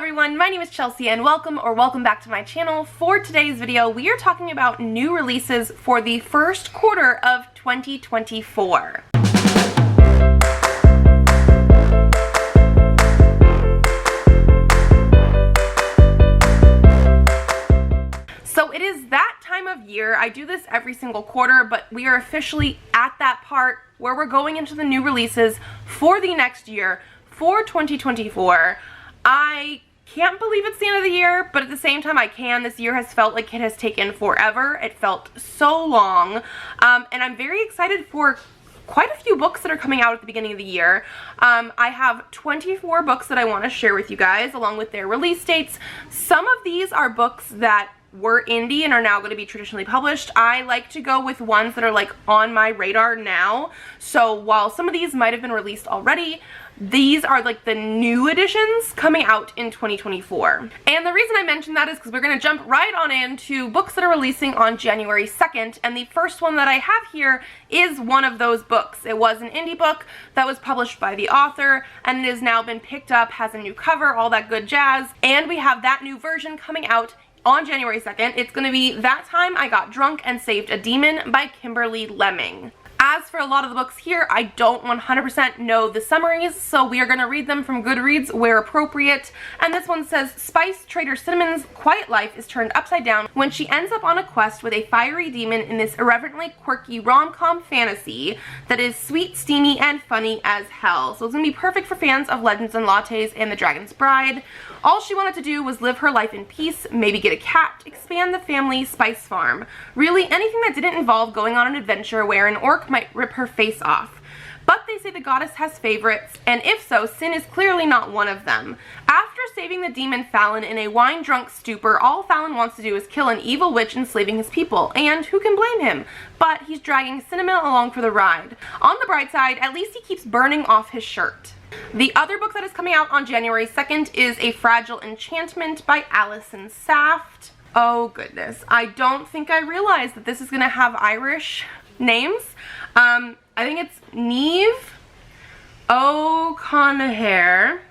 everyone, my name is Chelsea and welcome back to my channel. For today's video, we are talking about new releases for the first quarter of 2024. So it is that time of year. I do this every single quarter, but we are officially at that part where we're going into the new releases for the next year, for 2024. I can't believe it's the end of the year, but at the same time I can. This year has felt like it has taken forever. It felt so long, and I'm very excited for quite a few books that are coming out at the beginning of the year. I have 24 books that I want to share with you guys along with their release dates. Some of these are books that were indie and are now going to be traditionally published. I like to go with ones that are like on my radar now. So while some of these might have been released already, these are like the new editions coming out in 2024. And the reason I mention that is because we're going to jump right on into books that are releasing on January 2nd. And the first one that I have here is one of those books. It was an indie book that was published by the author and it has now been picked up, has a new cover, all that good jazz. And we have that new version coming out on January 2nd. It's going to be That Time I Got Drunk and Saved a Demon by Kimberly Lemming. As for a lot of the books here, I don't 100% know the summaries, so we are going to read them from Goodreads where appropriate. And this one says, Spice Trader Cinnamon's quiet life is turned upside down when she ends up on a quest with a fiery demon in this irreverently quirky rom-com fantasy that is sweet, steamy, and funny as hell. So it's going to be perfect for fans of Legends and Lattes and The Dragon's Bride. All she wanted to do was live her life in peace, maybe get a cat, expand the family spice farm. Really, anything that didn't involve going on an adventure where an orc might rip her face off. But they say the goddess has favorites, and if so, sin is clearly not one of them. After saving the demon Fallon in a wine-drunk stupor, all Fallon wants to do is kill an evil witch enslaving his people, and who can blame him? But he's dragging Cinnamon along for the ride. On the bright side, at least he keeps burning off his shirt. The other book that is coming out on January 2nd is A Fragile Enchantment by Alison Saft. Oh goodness, I don't think I realized that this is going to have Irish names. I think it's Niamh O'Connor.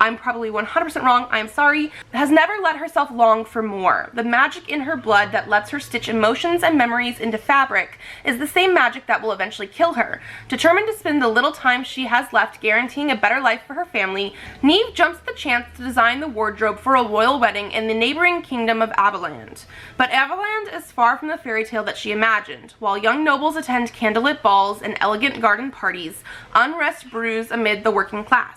I'm probably 100% wrong, I am sorry, has never let herself long for more. The magic in her blood that lets her stitch emotions and memories into fabric is the same magic that will eventually kill her. Determined to spend the little time she has left guaranteeing a better life for her family, Niamh jumps at the chance to design the wardrobe for a royal wedding in the neighboring kingdom of Aberland. But Aberland is far from the fairy tale that she imagined. While young nobles attend candlelit balls and elegant garden parties, unrest brews amid the working class.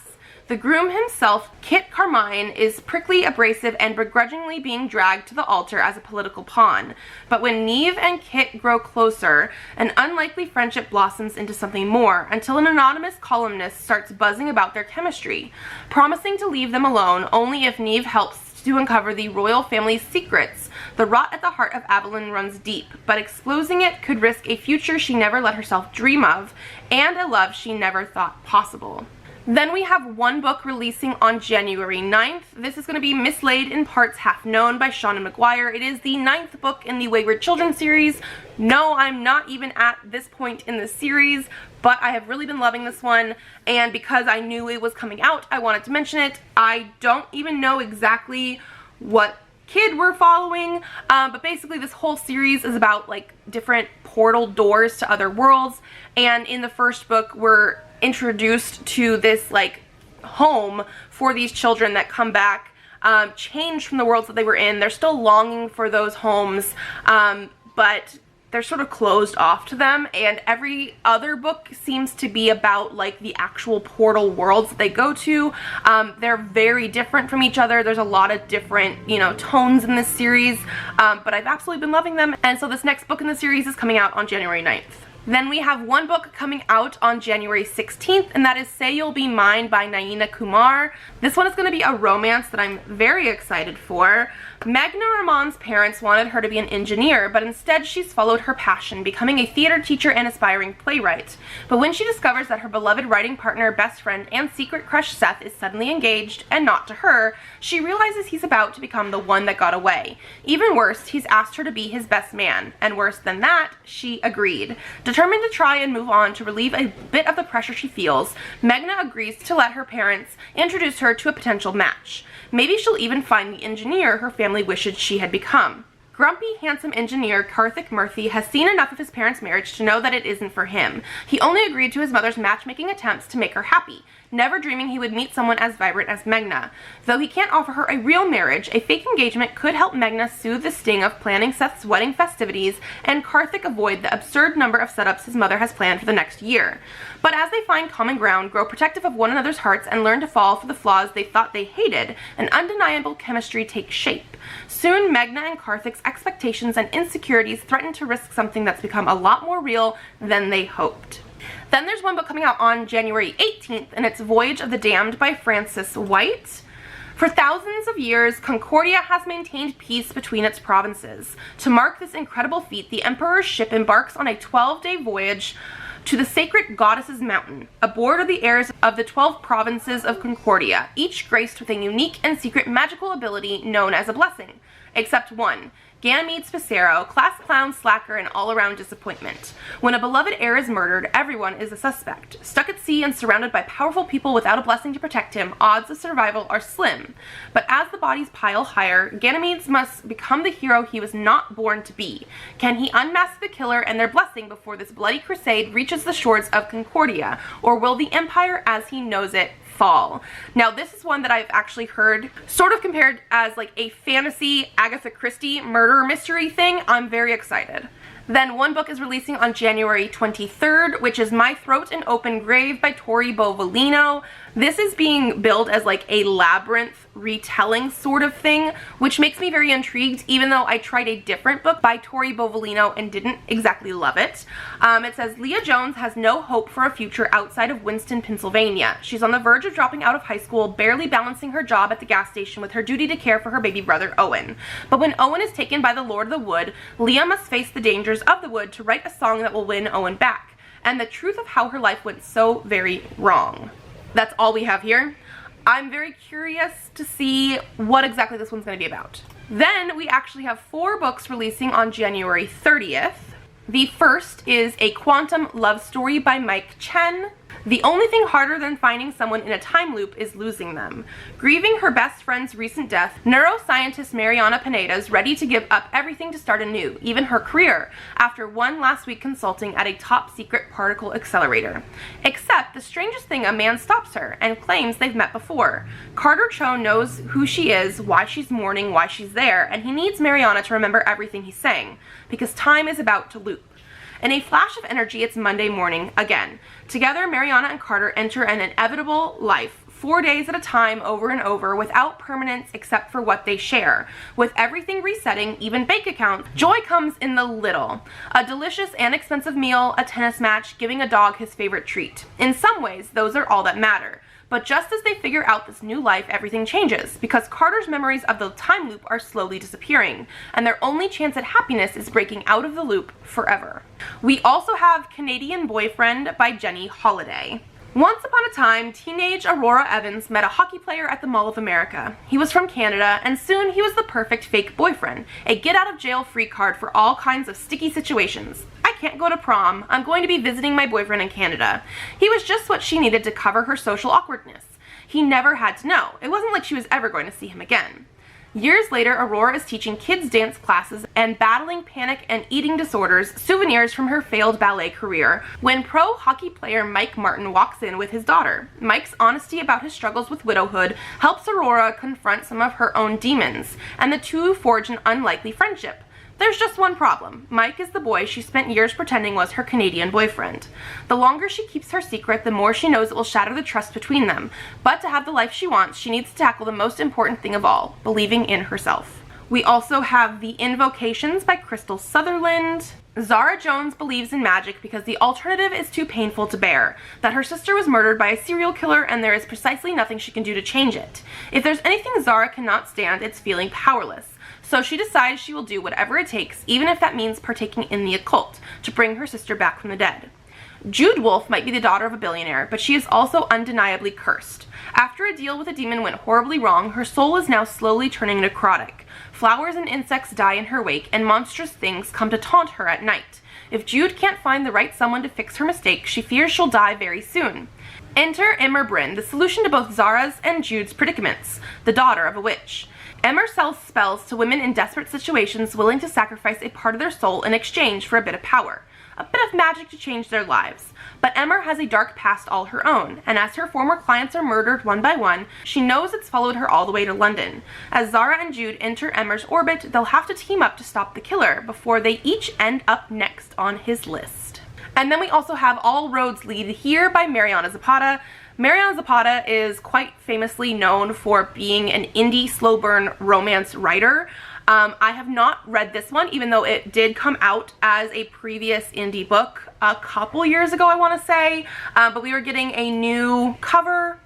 The groom himself, Kit Carmine, is prickly, abrasive, and begrudgingly being dragged to the altar as a political pawn. But when Niamh and Kit grow closer, an unlikely friendship blossoms into something more, until an anonymous columnist starts buzzing about their chemistry, promising to leave them alone only if Niamh helps to uncover the royal family's secrets. The rot at the heart of Aberland runs deep, but exposing it could risk a future she never let herself dream of, and a love she never thought possible. Then we have one book releasing on January 9th. This is going to be Mislaid in Parts Half Known by Shauna McGuire. It is the 9th book in the Wayward Children series. No, I'm not even at this point in the series, but I have really been loving this one, and because I knew it was coming out, I wanted to mention it. I don't even know exactly what kid we're following, but basically this whole series is about like different portal doors to other worlds, and in the first book we're introduced to this like home for these children that come back changed from the worlds that they were in. They're still longing for those homes, but they're sort of closed off to them, and every other book seems to be about like the actual portal worlds that they go to. They're very different from each other. There's a lot of different, you know, tones in this series, but I've absolutely been loving them, and so this next book in the series is coming out on January 9th. Then we have one book coming out on January 16th, and that is Say You'll Be Mine by Naina Kumar. This one is going to be a romance that I'm very excited for. Magna Ramon's parents wanted her to be an engineer, but instead she's followed her passion, becoming a theater teacher and aspiring playwright. But when she discovers that her beloved writing partner, best friend, and secret crush Seth is suddenly engaged, and not to her, she realizes he's about to become the one that got away. Even worse, he's asked her to be his best man, and worse than that, she agreed. Determined to try and move on to relieve a bit of the pressure she feels, Meghna agrees to let her parents introduce her to a potential match. Maybe she'll even find the engineer her family wishes she had become. Grumpy, handsome engineer Karthik Murthy has seen enough of his parents' marriage to know that it isn't for him. He only agreed to his mother's matchmaking attempts to make her happy, never dreaming he would meet someone as vibrant as Meghna. Though he can't offer her a real marriage, a fake engagement could help Meghna soothe the sting of planning Seth's wedding festivities and Karthik avoid the absurd number of setups his mother has planned for the next year. But as they find common ground, grow protective of one another's hearts, and learn to fall for the flaws they thought they hated, an undeniable chemistry takes shape. Soon, Meghna and Karthik's expectations and insecurities threaten to risk something that's become a lot more real than they hoped. Then there's one book coming out on January 18th, and it's Voyage of the Damned by Frances White. For thousands of years, Concordia has maintained peace between its provinces. To mark this incredible feat, the Emperor's ship embarks on a 12-day voyage to the sacred Goddess's Mountain. Aboard are the heirs of the 12 provinces of Concordia, each graced with a unique and secret magical ability known as a blessing. Except one, Ganymede's Spicero, class clown, slacker, and all-around disappointment. When a beloved heir is murdered, everyone is a suspect. Stuck at sea and surrounded by powerful people without a blessing to protect him, odds of survival are slim. But as the bodies pile higher, Ganymedes must become the hero he was not born to be. Can he unmask the killer and their blessing before this bloody crusade reaches the shores of Concordia, or will the Empire as he knows it fall? Now, this is one that I've actually heard sort of compared as like a fantasy Agatha Christie murder mystery thing. I'm very excited. Then one book is releasing on January 23rd, which is My Throat an Open Grave by Tori Bovolino. This is being billed as like a labyrinth retelling sort of thing, which makes me very intrigued, even though I tried a different book by Tori Bovolino and didn't exactly love it. It says, Leah Jones has no hope for a future outside of Winston, Pennsylvania. She's on the verge of dropping out of high school, barely balancing her job at the gas station with her duty to care for her baby brother, Owen. But when Owen is taken by the Lord of the Wood, Leah must face the dangers of the wood to write a song that will win Owen back, and the truth of how her life went so very wrong. That's all we have here. I'm very curious to see what exactly this one's going to be about. Then we actually have 4 books releasing on January 30th. The first is A Quantum Love Story by Mike Chen. The only thing harder than finding someone in a time loop is losing them. Grieving her best friend's recent death, neuroscientist Mariana Pineda is ready to give up everything to start anew, even her career, after one last week consulting at a top-secret particle accelerator. Except the strangest thing, a man stops her and claims they've met before. Carter Cho knows who she is, why she's mourning, why she's there, and he needs Mariana to remember everything he's saying, because time is about to loop. In a flash of energy, it's Monday morning again. Together, Mariana and Carter enter an inevitable life, 4 days at a time, over and over, without permanence except for what they share. With everything resetting, even bank accounts, joy comes in the little. A delicious and expensive meal, a tennis match, giving a dog his favorite treat. In some ways, those are all that matter. But just as they figure out this new life, everything changes, because Carter's memories of the time loop are slowly disappearing, and their only chance at happiness is breaking out of the loop forever. We also have Canadian Boyfriend by Jenny Holiday. Once upon a time, teenage Aurora Evans met a hockey player at the Mall of America. He was from Canada, and soon he was the perfect fake boyfriend, a get-out-of-jail-free card for all kinds of sticky situations. I can't go to prom. I'm going to be visiting my boyfriend in Canada. He was just what she needed to cover her social awkwardness. He never had to know. It wasn't like she was ever going to see him again. Years later, Aurora is teaching kids dance classes and battling panic and eating disorders, souvenirs from her failed ballet career, when pro hockey player Mike Martin walks in with his daughter. Mike's honesty about his struggles with widowhood helps Aurora confront some of her own demons, and the two forge an unlikely friendship. There's just one problem. Mike is the boy she spent years pretending was her Canadian boyfriend. The longer she keeps her secret, the more she knows it will shatter the trust between them. But to have the life she wants, she needs to tackle the most important thing of all, believing in herself. We also have The Invocations by Crystal Sutherland. Zara Jones believes in magic because the alternative is too painful to bear, that her sister was murdered by a serial killer and there is precisely nothing she can do to change it. If there's anything Zara cannot stand, it's feeling powerless. So she decides she will do whatever it takes, even if that means partaking in the occult, to bring her sister back from the dead. Jude Wolfe might be the daughter of a billionaire, but she is also undeniably cursed. After a deal with a demon went horribly wrong, her soul is now slowly turning necrotic. Flowers and insects die in her wake, and monstrous things come to taunt her at night. If Jude can't find the right someone to fix her mistake, she fears she'll die very soon. Enter Emmer Bryn, the solution to both Zara's and Jude's predicaments, the daughter of a witch. Emmer sells spells to women in desperate situations willing to sacrifice a part of their soul in exchange for a bit of power. A bit of magic to change their lives. But Emmer has a dark past all her own, and as her former clients are murdered one by one, she knows it's followed her all the way to London. As Zara and Jude enter Emmer's orbit, they'll have to team up to stop the killer before they each end up next on his list. And then we also have All Roads Lead Here by Mariana Zapata. Mariana Zapata is quite famously known for being an indie slow burn romance writer. I have not read this one, even though it did come out as a previous indie book a couple years ago, I want to say, but we are getting a new cover,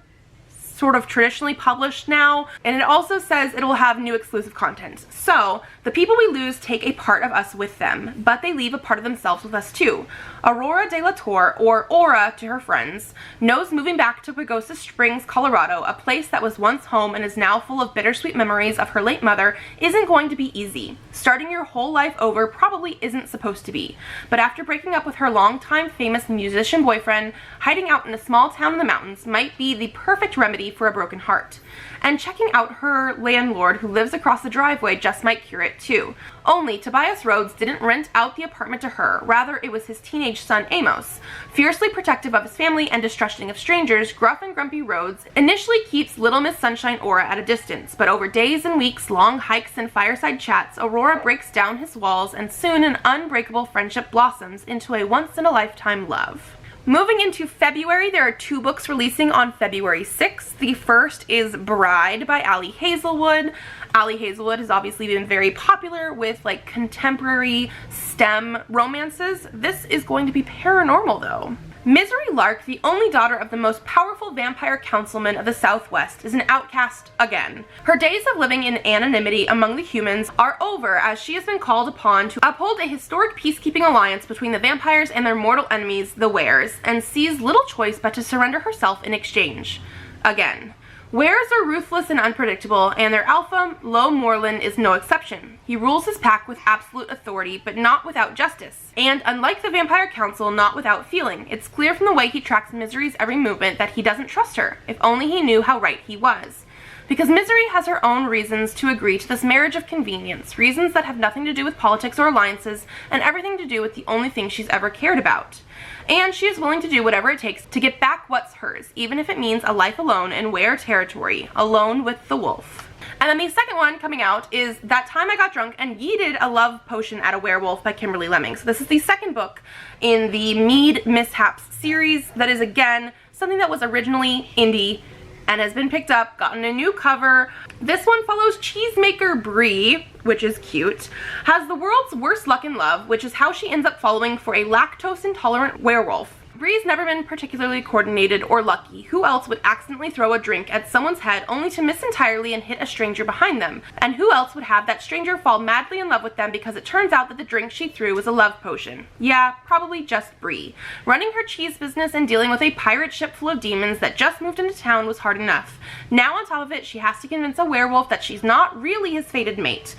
sort of traditionally published now, and it also says it will have new exclusive content. So the people we lose take a part of us with them, but they leave a part of themselves with us too. Aurora de la Torre, or Aura to her friends, knows moving back to Pagosa Springs, Colorado, a place that was once home and is now full of bittersweet memories of her late mother, isn't going to be easy. Starting your whole life over probably isn't supposed to be. But after breaking up with her longtime famous musician boyfriend, hiding out in a small town in the mountains might be the perfect remedy for a broken heart. And checking out her landlord who lives across the driveway just might cure it too. Only Tobias Rhodes didn't rent out the apartment to her, rather it was his teenage son Amos. Fiercely protective of his family and distrusting of strangers, gruff and grumpy Rhodes initially keeps Little Miss Sunshine Aura at a distance, but over days and weeks, long hikes and fireside chats, Aurora breaks down his walls and soon an unbreakable friendship blossoms into a once-in-a-lifetime love. Moving into February, there are 2 books releasing on February 6th. The first is Bride by Ali Hazelwood. Ali Hazelwood has obviously been very popular with like contemporary STEM romances. This is going to be paranormal though. Misery Lark, the only daughter of the most powerful vampire councilman of the Southwest, is an outcast again. Her days of living in anonymity among the humans are over as she has been called upon to uphold a historic peacekeeping alliance between the vampires and their mortal enemies, the Wares, and sees little choice but to surrender herself in exchange. Again. Wares are ruthless and unpredictable, and their alpha, Lo Morland, is no exception. He rules his pack with absolute authority, but not without justice. And unlike the Vampire Council, not without feeling. It's clear from the way he tracks Misery's every movement that he doesn't trust her, if only he knew how right he was. Because Misery has her own reasons to agree to this marriage of convenience, reasons that have nothing to do with politics or alliances, and everything to do with the only thing she's ever cared about. And she is willing to do whatever it takes to get back what's hers, even if it means a life alone in Were territory, alone with the wolf. And then the second one coming out is That Time I Got Drunk and Yeeted a Love Potion at a Werewolf by Kimberly Lemming. So this is the second book in the Mead Mishaps series that is, again, something that was originally indie and has been picked up, gotten a new cover. This one follows cheesemaker Brie, which is cute, has the world's worst luck in love, which is how she ends up following for a lactose-intolerant werewolf. Bree's never been particularly coordinated or lucky. Who else would accidentally throw a drink at someone's head only to miss entirely and hit a stranger behind them? And who else would have that stranger fall madly in love with them because it turns out that the drink she threw was a love potion? Yeah, probably just Bree. Running her cheese business and dealing with a pirate ship full of demons that just moved into town was hard enough. Now on top of it, she has to convince a werewolf that she's not really his fated mate.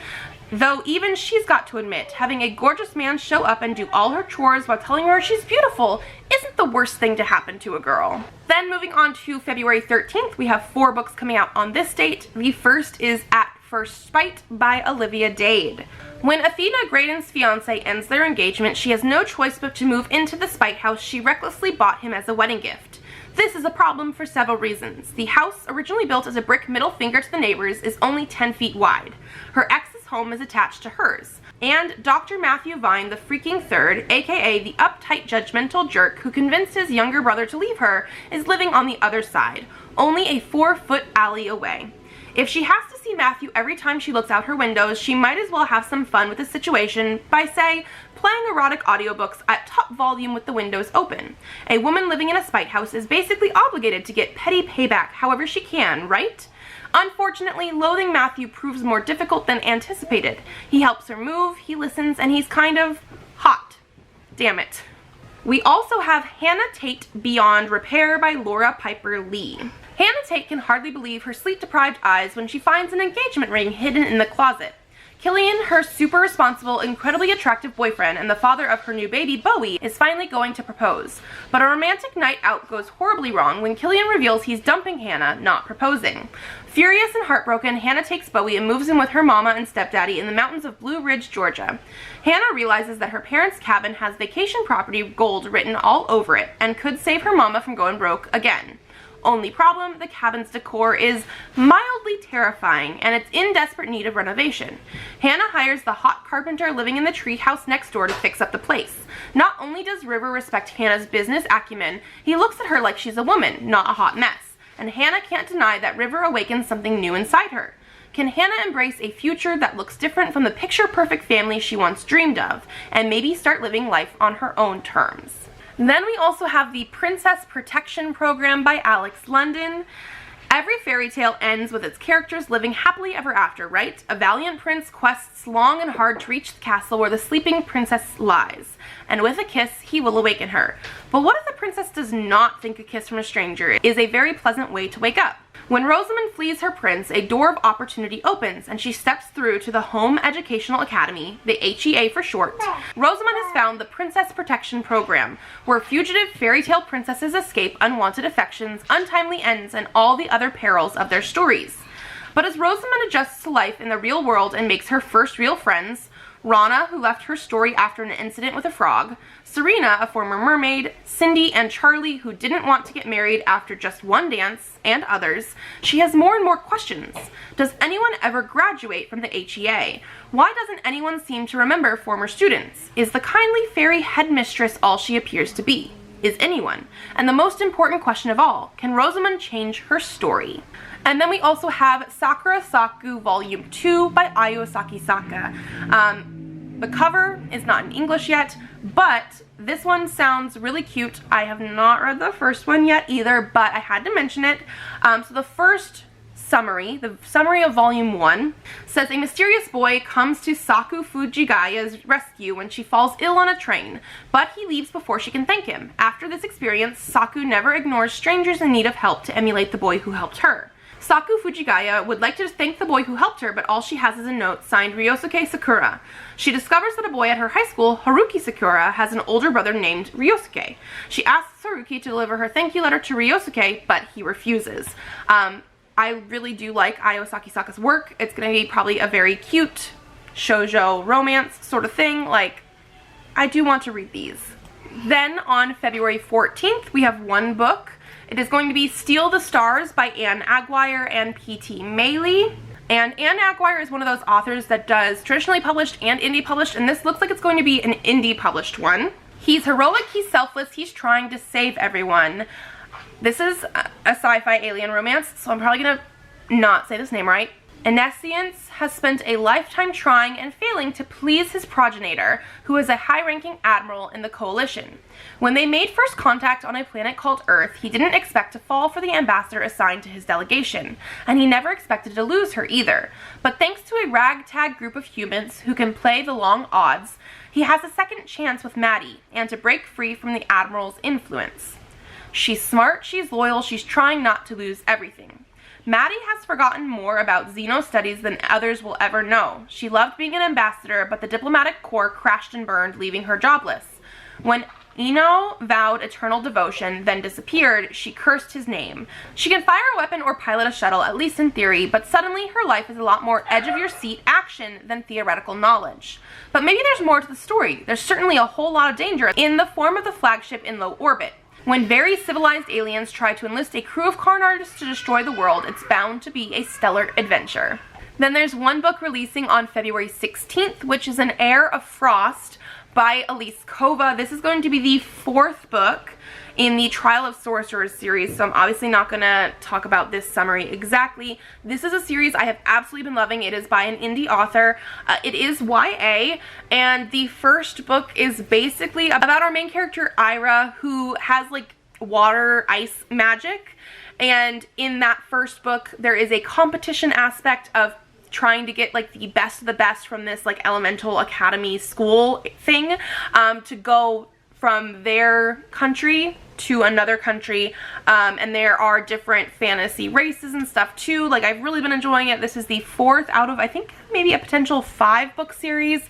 Though even she's got to admit, having a gorgeous man show up and do all her chores while telling her she's beautiful isn't the worst thing to happen to a girl. Then moving on to February 13th, we have 4 books coming out on this date. The first is At First Spite by Olivia Dade. When Athena Graydon's fiance ends their engagement, she has no choice but to move into the spite house she recklessly bought him as a wedding gift. This is a problem for several reasons. The house, originally built as a brick middle finger to the neighbors, is only 10 feet wide. Her ex's home is attached to hers. And Dr. Matthew Vine, the freaking third, aka the uptight judgmental jerk who convinced his younger brother to leave her, is living on the other side, only a 4-foot alley away. If she has to see Matthew every time she looks out her windows, she might as well have some fun with the situation by, say, playing erotic audiobooks at top volume with the windows open. A woman living in a spite house is basically obligated to get petty payback however she can, right? Unfortunately, loathing Matthew proves more difficult than anticipated. He helps her move, he listens, and he's kind of hot. Damn it. We also have Hannah Tate Beyond Repair by Laura Piper Lee. Hannah Tate can hardly believe her sleep-deprived eyes when she finds an engagement ring hidden in the closet. Killian, her super responsible, incredibly attractive boyfriend and the father of her new baby, Bowie, is finally going to propose. But a romantic night out goes horribly wrong when Killian reveals he's dumping Hannah, not proposing. Furious and heartbroken, Hannah takes Bowie and moves in with her mama and stepdaddy in the mountains of Blue Ridge, Georgia. Hannah realizes that her parents' cabin has vacation property gold written all over it and could save her mama from going broke again. Only problem, the cabin's decor is mildly terrifying and it's in desperate need of renovation. Hannah hires the hot carpenter living in the tree house next door to fix up the place. Not only does River respect Hannah's business acumen, he looks at her like she's a woman, not a hot mess. And Hannah can't deny that River awakens something new inside her. Can Hannah embrace a future that looks different from the picture-perfect family she once dreamed of, and maybe start living life on her own terms? Then we also have the Princess Protection Program by Alex London. Every fairy tale ends with its characters living happily ever after, right? A valiant prince quests long and hard to reach the castle where the sleeping princess lies, and with a kiss, he will awaken her. But what if the princess does not think a kiss from a stranger is a very pleasant way to wake up? When Rosamund flees her prince, a door of opportunity opens, and she steps through to the Home Educational Academy, the HEA for short. Rosamund has found the Princess Protection Program, where fugitive fairy tale princesses escape unwanted affections, untimely ends, and all the other perils of their stories. But as Rosamund adjusts to life in the real world and makes her first real friends, Rana, who left her story after an incident with a frog, Serena, a former mermaid, Cindy, and Charlie, who didn't want to get married after just one dance, and others, she has more and more questions. Does anyone ever graduate from the HEA? Why doesn't anyone seem to remember former students? Is the kindly fairy headmistress all she appears to be? Is anyone? And the most important question of all, can Rosamund change her story? And then we also have Sakura Saku Volume 2 by Ayo Sakisaka. The cover is not in English yet, but this one sounds really cute. I have not read the first one yet either, but I had to mention it. So the first summary, the summary of Volume 1, says a mysterious boy comes to Saku Fujigaya's rescue when she falls ill on a train, but he leaves before she can thank him. After this experience, Saku never ignores strangers in need of help to emulate the boy who helped her. Saku Fujigaya would like to thank the boy who helped her, but all she has is a note signed Ryosuke Sakura. She discovers that a boy at her high school, Haruki Sakura, has an older brother named Ryosuke. She asks Haruki to deliver her thank you letter to Ryosuke, but he refuses. I really do like Ayo Sakisaka's work. It's going to be probably a very cute shoujo romance sort of thing. Like, I do want to read these. Then on February 14th, we have one book. It is going to be Steal the Stars by Anne Aguirre and P.T. Mailey. And Anne Aguirre is one of those authors that does traditionally published and indie published, and this looks like it's going to be an indie published one. He's heroic, he's selfless, he's trying to save everyone. This is a sci-fi alien romance, so I'm probably gonna not say this name right. Nescience has spent a lifetime trying and failing to please his progenitor, who is a high-ranking admiral in the coalition. When they made first contact on a planet called Earth, he didn't expect to fall for the ambassador assigned to his delegation, and he never expected to lose her either. But thanks to a ragtag group of humans who can play the long odds, he has a second chance with Maddie, and to break free from the admiral's influence. She's smart, she's loyal, she's trying not to lose everything. Maddie has forgotten more about Xeno studies than others will ever know. She loved being an ambassador, but the diplomatic corps crashed and burned, leaving her jobless. When Eno vowed eternal devotion, then disappeared, she cursed his name. She can fire a weapon or pilot a shuttle, at least in theory, but suddenly her life is a lot more edge-of-your-seat action than theoretical knowledge. But maybe there's more to the story. There's certainly a whole lot of danger in the form of the flagship in low orbit. When very civilized aliens try to enlist a crew of con artists to destroy the world, it's bound to be a stellar adventure. Then there's one book releasing on February 16th, which is an Heir of Frost by Elise Kova. This is going to be the fourth book in the Trial of Sorcerers series, so I'm obviously not going to talk about this summary exactly. This is a series I have absolutely been loving. It is by an indie author. It is YA, and the first book is basically about our main character, Ira, who has like water ice magic, and in that first book there is a competition aspect of trying to get like the best of the best from this like elemental academy school thing to go from their country to another country, and there are different fantasy races and stuff too. Like, I've really been enjoying it. This is the 4th out of, I think, maybe a potential 5-book series.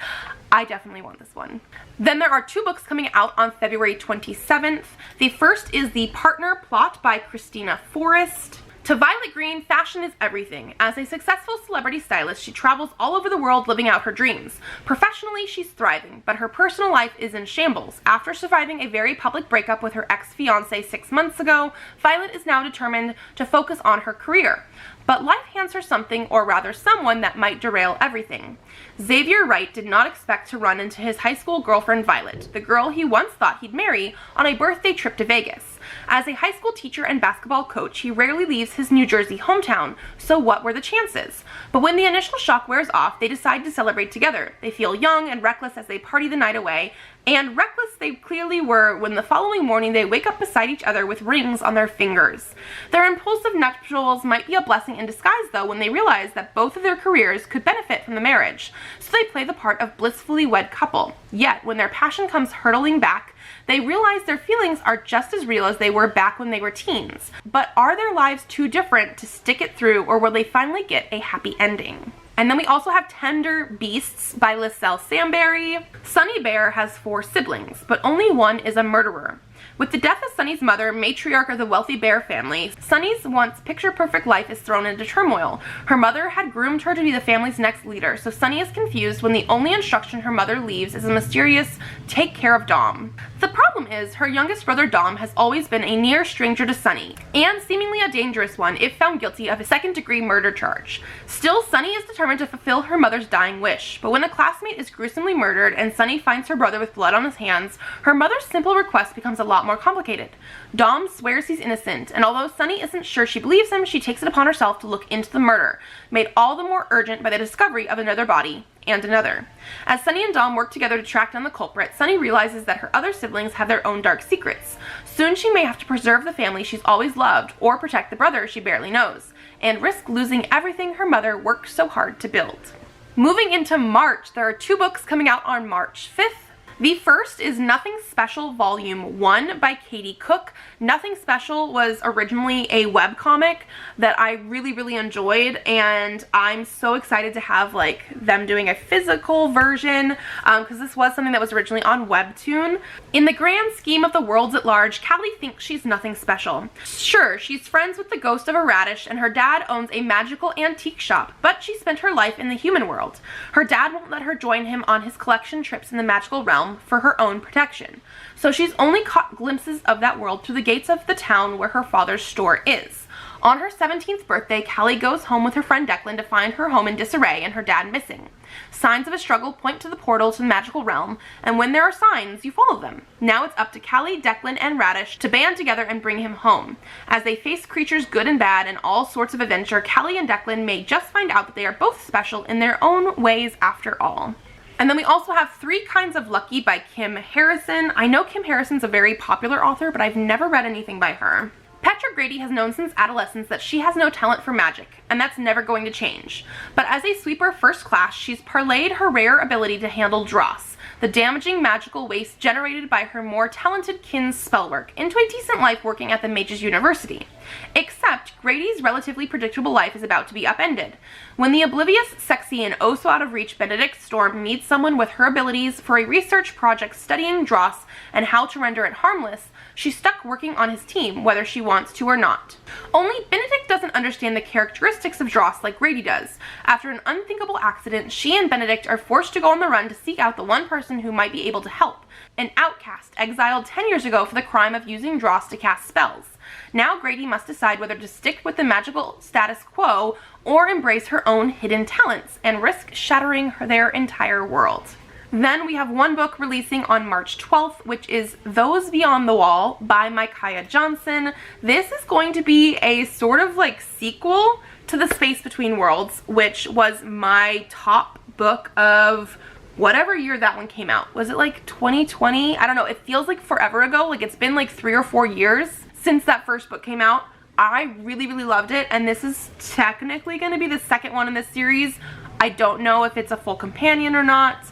I definitely want this one. Then there are 2 books coming out on February 27th. The first is The Partner Plot by Christina Forrest. To Violet Green, fashion is everything. As a successful celebrity stylist, she travels all over the world living out her dreams. Professionally, she's thriving, but her personal life is in shambles. After surviving a very public breakup with her ex-fiancé 6 months ago, Violet is now determined to focus on her career. But life hands her something, or rather someone, that might derail everything. Xavier Wright did not expect to run into his high school girlfriend Violet, the girl he once thought he'd marry, on a birthday trip to Vegas. As a high school teacher and basketball coach, he rarely leaves his New Jersey hometown, so what were the chances? But when the initial shock wears off, they decide to celebrate together. They feel young and reckless as they party the night away, and reckless they clearly were when the following morning they wake up beside each other with rings on their fingers. Their impulsive nuptials might be a blessing in disguise, though, when they realize that both of their careers could benefit from the marriage, so they play the part of blissfully wed couple. Yet, when their passion comes hurtling back, they realize their feelings are just as real as they were back when they were teens. But are their lives too different to stick it through, or will they finally get a happy ending? And then we also have Tender Beasts by Liselle Sambury. Sunny Bear has 4 siblings, but only one is a murderer. With the death of Sunny's mother, matriarch of the wealthy Bear family, Sunny's once picture-perfect life is thrown into turmoil. Her mother had groomed her to be the family's next leader, so Sunny is confused when the only instruction her mother leaves is a mysterious "take care of Dom." The problem is, her youngest brother Dom has always been a near stranger to Sunny, and seemingly a dangerous one if found guilty of a second-degree murder charge. Still, Sunny is determined to fulfill her mother's dying wish, but when a classmate is gruesomely murdered and Sunny finds her brother with blood on his hands, her mother's simple request becomes a lot more complicated. Dom swears he's innocent, and although Sunny isn't sure she believes him, she takes it upon herself to look into the murder, made all the more urgent by the discovery of another body, and another. As Sunny and Dom work together to track down the culprit, Sunny realizes that her other siblings have their own dark secrets. Soon she may have to preserve the family she's always loved, or protect the brother she barely knows, and risk losing everything her mother worked so hard to build. Moving into March, there are 2 books coming out on March 5th. The first is Nothing Special Volume 1 by Katie Cook. Nothing Special was originally a webcomic that I really enjoyed, and I'm so excited to have like them doing a physical version, because this was something that was originally on Webtoon. In the grand scheme of the worlds at large, Callie thinks she's nothing special. Sure, she's friends with the ghost of a radish, and her dad owns a magical antique shop, but she spent her life in the human world. Her dad won't let her join him on his collection trips in the magical realm for her own protection, so she's only caught glimpses of that world through the gates of the town where her father's store is. On her 17th birthday, Callie goes home with her friend Declan to find her home in disarray and her dad missing. Signs of a struggle point to the portal to the magical realm, and when there are signs, you follow them. Now it's up to Callie, Declan, and Radish to band together and bring him home. As they face creatures good and bad and all sorts of adventure, Callie and Declan may just find out that they are both special in their own ways after all. And then we also have 3 Kinds of Lucky by Kim Harrison. I know Kim Harrison's a very popular author, but I've never read anything by her. Petra Grady has known since adolescence that she has no talent for magic, and that's never going to change. But as a sweeper first class, she's parlayed her rare ability to handle dross, the damaging magical waste generated by her more talented kin's spellwork, into a decent life working at the Mages University. Except Grady's relatively predictable life is about to be upended. When the oblivious, sexy, and oh so out of reach Benedict Storm needs someone with her abilities for a research project studying dross and how to render it harmless, she's stuck working on his team, whether she wants to or not. Only Benedict doesn't understand the characteristics of dross like Grady does. After an unthinkable accident, she and Benedict are forced to go on the run to seek out the one person who might be able to help, an outcast exiled 10 years ago for the crime of using dross to cast spells. Now Grady must decide whether to stick with the magical status quo or embrace her own hidden talents and risk shattering their entire world. Then we have 1 book releasing on March 12th, which is Those Beyond the Wall by Micaiah Johnson. This is going to be a sort of like sequel to The Space Between Worlds, which was my top book of whatever year that one came out. Was it like 2020? I don't know. It feels like forever ago. Like it's been like 3 or 4 years since that first book came out. I really loved it, and this is technically going to be the second one in this series. I don't know if it's a full companion or not.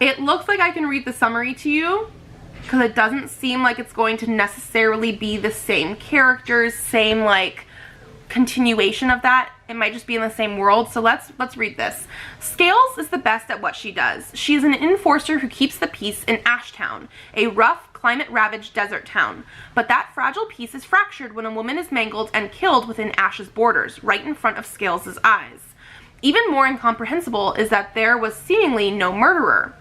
It looks like I can read the summary to you because it doesn't seem like it's going to necessarily be the same characters, same like continuation of that. It might just be in the same world. So let's read this. Scales is the best at what she does. She is an enforcer who keeps the peace in Ashtown, a rough, climate-ravaged desert town. But that fragile peace is fractured when a woman is mangled and killed within Ash's borders, right in front of Scales' eyes. Even more incomprehensible is that there was seemingly no murderer.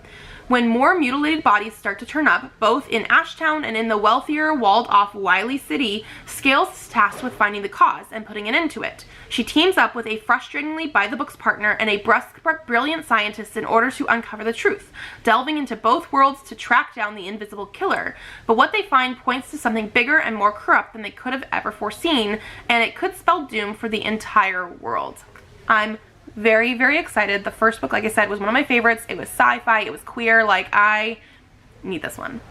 When more mutilated bodies start to turn up, both in Ashtown and in the wealthier, walled-off Wiley City, Scales is tasked with finding the cause and putting an end to it. She teams up with a frustratingly by-the-books partner and a brusque but brilliant scientist in order to uncover the truth, delving into both worlds to track down the invisible killer. But what they find points to something bigger and more corrupt than they could have ever foreseen, and it could spell doom for the entire world. I'm very, very excited. The first book, like I said, was one of my favorites. It was sci-fi, it was queer, like I need this one.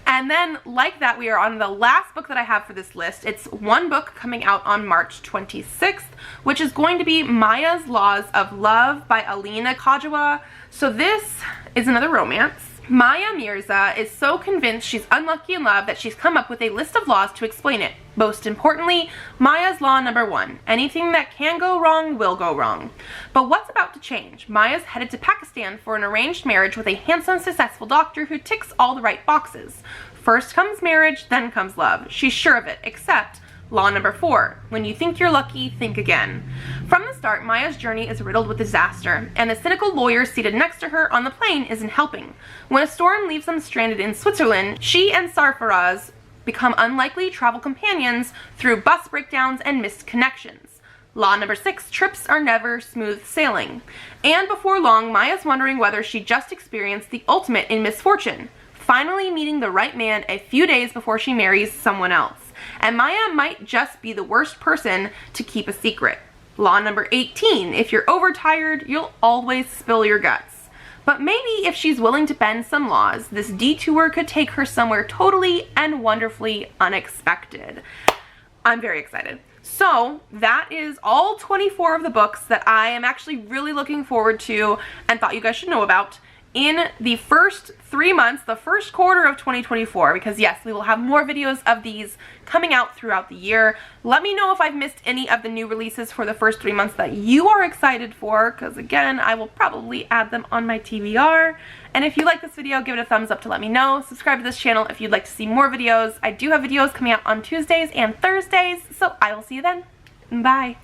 And then like that, we are on the last book that I have for this list. It's one book coming out on March 26th, which is going to be Maya's Laws of Love by Alina Kajawa. So this is another romance. Maya Mirza is so convinced she's unlucky in love that she's come up with a list of laws to explain it. Most importantly, Maya's law number 1. Anything that can go wrong will go wrong. But what's about to change? Maya's headed to Pakistan for an arranged marriage with a handsome, successful doctor who ticks all the right boxes. First comes marriage, then comes love. She's sure of it, except law number 4. When you think you're lucky, think again. From the start, Maya's journey is riddled with disaster, and the cynical lawyer seated next to her on the plane isn't helping. When a storm leaves them stranded in Switzerland, she and Sarfaraz become unlikely travel companions through bus breakdowns and missed connections. Law number 6, trips are never smooth sailing. And before long, Maya's wondering whether she just experienced the ultimate in misfortune, finally meeting the right man a few days before she marries someone else. And Maya might just be the worst person to keep a secret. Law number 18, if you're overtired, you'll always spill your guts. But maybe if she's willing to bend some laws, this detour could take her somewhere totally and wonderfully unexpected. I'm very excited. So that is all 24 of the books that I am actually really looking forward to and thought you guys should know about in the first 3 months, the first quarter of 2024, because yes, we will have more videos of these coming out throughout the year. Let me know if I've missed any of the new releases for the first 3 months that you are excited for, because again, I will probably add them on my TBR. And if you like this video, give it a thumbs up to let me know. Subscribe to this channel if you'd like to see more videos. I do have videos coming out on Tuesdays and Thursdays, so I will see you then. Bye.